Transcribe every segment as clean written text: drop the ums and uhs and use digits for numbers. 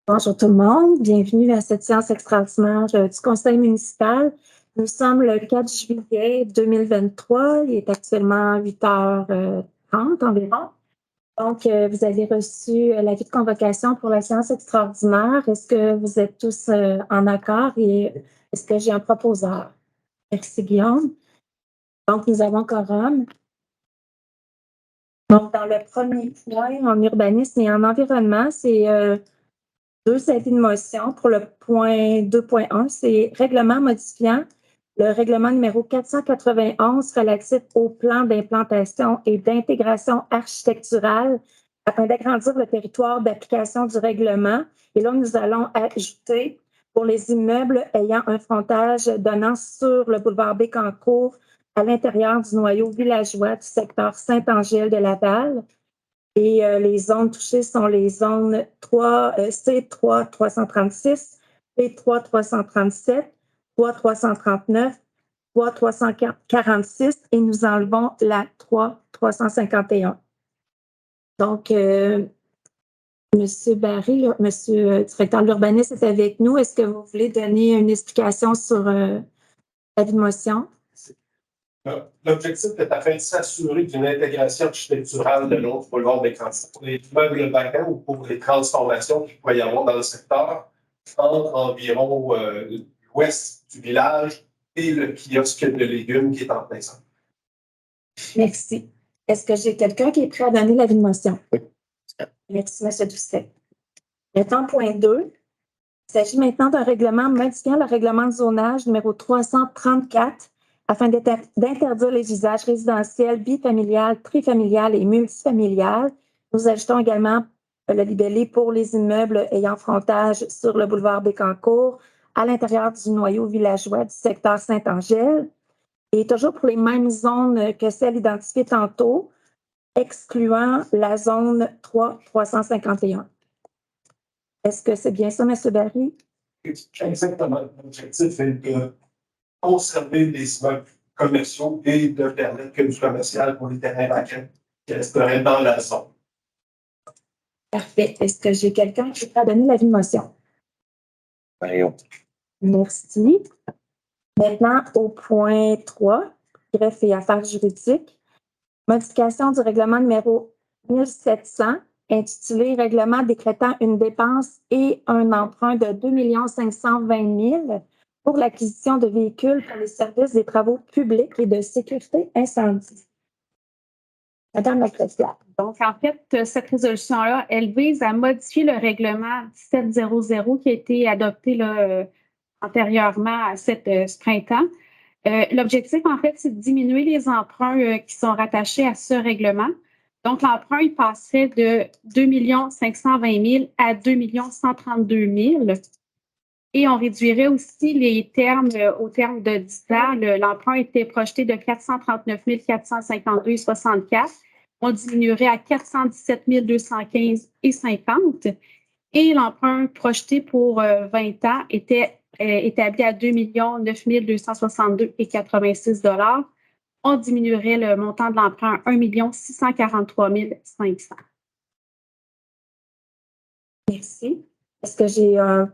Bonjour tout le monde, bienvenue à cette séance extraordinaire du Conseil municipal. Nous sommes le 4 juillet 2023, il est actuellement 8h30 environ. Donc, vous avez reçu l'avis de convocation pour la séance extraordinaire. Est-ce que vous êtes tous en accord et est-ce que j'ai un proposeur? Merci Guillaume. Donc, nous avons quorum. Donc, dans le premier point en urbanisme et en environnement, c'est deux avis de motion pour le point 2.1, c'est règlement modifiant le règlement numéro 491 relatif au plan d'implantation et d'intégration architecturale afin d'agrandir le territoire d'application du règlement. Et là, nous allons ajouter pour les immeubles ayant un frontage donnant sur le boulevard Bécancour à l'intérieur du noyau villageois du secteur Saint-Angèle de Laval. Et les zones touchées sont les zones 3, C3 336, P3 337, 3 339, 3 346 et nous enlevons la 3 351. Donc, Monsieur Barry, Monsieur le directeur de l'urbanisme est avec nous. Est-ce que vous voulez donner une explication sur l'avis de motion? L'objectif est afin de s'assurer d'une intégration architecturale de l'autre boulevard des Cantines pour les immeubles vacants ou pour les transformations qu'il pourrait y avoir dans le secteur entre environ l'ouest du village et le kiosque de légumes qui est en plein centre. Merci. Est-ce que j'ai quelqu'un qui est prêt à donner l'avis de motion? Oui. Merci, M. Doucet. Maintenant, point 2. Il s'agit maintenant d'un règlement modifiant le règlement de zonage numéro 334 afin d'interdire les usages résidentiels, bifamiliales, trifamiliales et multifamiliales. Nous ajoutons également le libellé pour les immeubles ayant frontage sur le boulevard Bécancour à l'intérieur du noyau villageois du secteur Saint-Angèle et toujours pour les mêmes zones que celles identifiées tantôt, excluant la zone 3 351. Est-ce que c'est bien ça, M. Barry? Exactement. L'objectif est de conserver les immeubles commerciaux et de permettre que du commercial pour les terrains vacants qui resteraient dans la zone. Parfait. Est-ce que j'ai quelqu'un qui peut donner l'avis de motion? Merci. Maintenant, au point 3, greffe et affaires juridiques. Modification du règlement numéro 1700, intitulé Règlement décrétant une dépense et un emprunt de 2 520 000 pour l'acquisition de véhicules pour les services des travaux publics et de sécurité incendie. Madame la présidente. Donc, en fait, cette résolution-là, elle vise à modifier le règlement 1700 qui a été adopté là, antérieurement à ce printemps. L'objectif, en fait, c'est de diminuer les emprunts qui sont rattachés à ce règlement. Donc, l'emprunt, il passerait de 2 520 000 à 2 132 000. Et on réduirait aussi les termes au terme de 10 ans. L'emprunt était projeté de 439 452,64. On diminuerait à 417 215 et 50. Et l'emprunt projeté pour 20 ans était établi à 2 9 262 et 86 $. On diminuerait le montant de l'emprunt à 1 643 500. Merci. Est-ce que j'ai un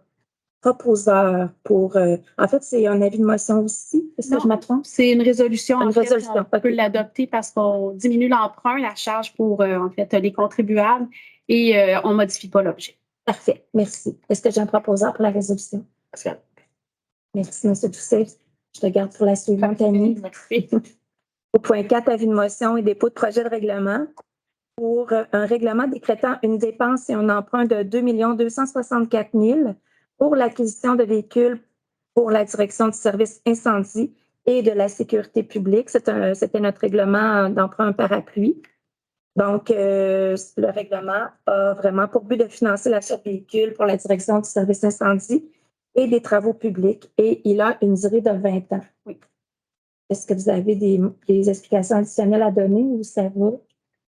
proposeur pour... en fait, c'est un avis de motion aussi. Est-ce que je me trompe? C'est une résolution. Une résolution. On peut l'adopter parce qu'on diminue l'emprunt, la charge pour en fait les contribuables et on ne modifie pas l'objet. Parfait. Merci. Est-ce que j'ai un proposeur pour la résolution? Merci, M. Doucet. Je te garde pour la suivante, Annie. Merci. Au point 4, avis de motion et dépôt de projet de règlement pour un règlement décrétant une dépense et un emprunt de 2 264 000 pour l'acquisition de véhicules pour la direction du service incendie et de la sécurité publique. C'était notre règlement d'emprunt parapluie. Donc, le règlement a vraiment pour but de financer l'achat de véhicules pour la direction du service incendie et des travaux publics et il a une durée de 20 ans. Oui. Est-ce que vous avez des explications additionnelles à donner ou ça va?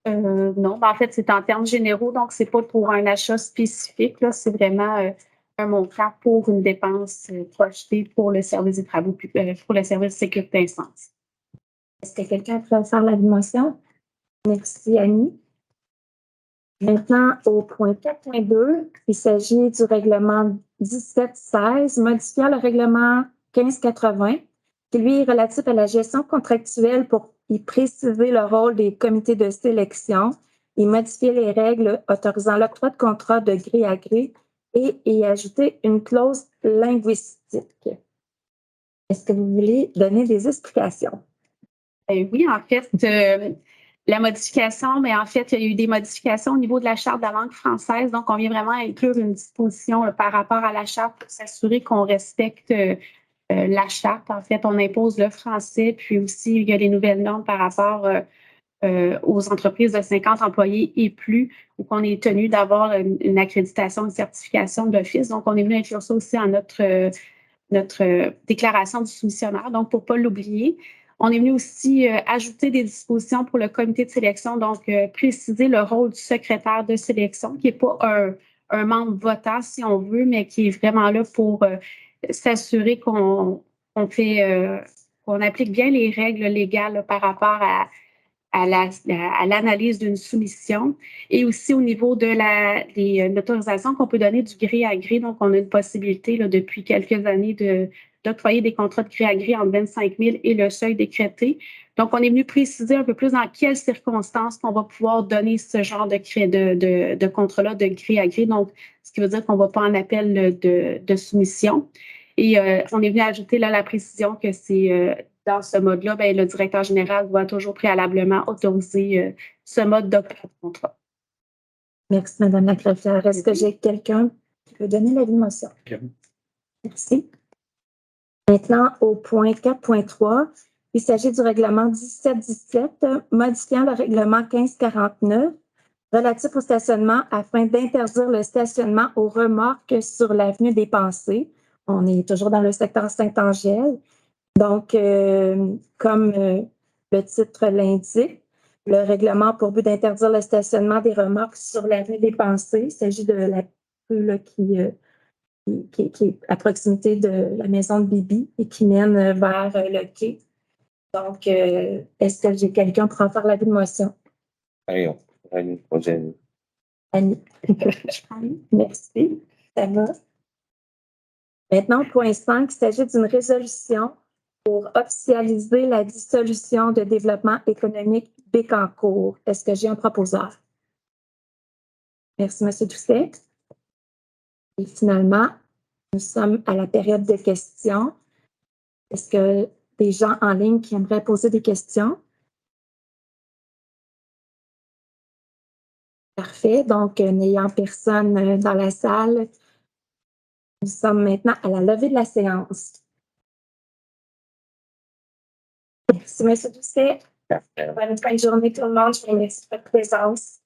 Non, en fait, c'est en termes généraux, donc c'est pas pour un achat spécifique. Là, c'est vraiment un montant pour une dépense projetée pour le service des travaux publics, pour le service de sécurité incendie. Est-ce que quelqu'un peut faire la motion? Merci, Annie. Maintenant, au point 4.2, il s'agit du règlement 1716, modifiant le règlement 1580, qui lui est relatif à la gestion contractuelle pour y préciser le rôle des comités de sélection et modifier les règles autorisant l'octroi de contrats de gré à gré et y ajouter une clause linguistique. Est-ce que vous voulez donner des explications? Oui, en fait, la modification, mais en fait, il y a eu des modifications au niveau de la Charte de la langue française. Donc, on vient vraiment inclure une disposition par rapport à la Charte pour s'assurer qu'on respecte la Charte. En fait, on impose le français, puis aussi, il y a les nouvelles normes par rapport aux entreprises de 50 employés et plus, où on est tenu d'avoir une accréditation, une certification d'office. Donc, on est venu inclure ça aussi en notre déclaration du soumissionnaire. Donc, pour ne pas l'oublier, on est venu aussi ajouter des dispositions pour le comité de sélection, donc préciser le rôle du secrétaire de sélection, qui n'est pas un membre votant, si on veut, mais qui est vraiment là pour s'assurer qu'on applique bien les règles légales là, par rapport à l'analyse d'une soumission et aussi au niveau de l'autorisation qu'on peut donner du gré à gré. Donc, on a une possibilité là, depuis quelques années d'octroyer des contrats de gré à gré entre 25 000 et le seuil décrété. Donc, on est venu préciser un peu plus dans quelles circonstances qu'on va pouvoir donner ce genre de contrat-là de gré à gré. Donc, ce qui veut dire qu'on ne va pas en appel de soumission. Et on est venu ajouter là, la précision que c'est dans ce mode-là, bien, le directeur général doit toujours préalablement autoriser ce mode d'octroi de contrat. Merci, Mme la greffière. Est-ce que j'ai quelqu'un qui peut donner l'avis de motion? Merci. Maintenant, au point 4.3, il s'agit du règlement 1717, modifiant le règlement 1549 relatif au stationnement afin d'interdire le stationnement aux remorques sur l'avenue des Pensées. On est toujours dans le secteur Saint-Angèle. Donc, comme le titre l'indique, le règlement a pour but d'interdire le stationnement des remorques sur l'avenue des Pensées. Il s'agit de la rue là, qui est à proximité de la maison de Bibi et qui mène vers le quai. Donc, est-ce que j'ai quelqu'un pour en faire l'avis de motion? Annie. Annie. Merci. Ça va. Maintenant, point 5, il s'agit d'une résolution pour officialiser la dissolution de développement économique Bécancour. Est-ce que j'ai un proposeur? Merci, M. Doucet. Et finalement, nous sommes à la période de questions. Est-ce que des gens en ligne qui aimeraient poser des questions? Parfait. Donc, n'ayant personne dans la salle, nous sommes maintenant à la levée de la séance. Merci, M. Doucet. Bonne fin de journée, tout le monde. Je vous remercie de votre présence.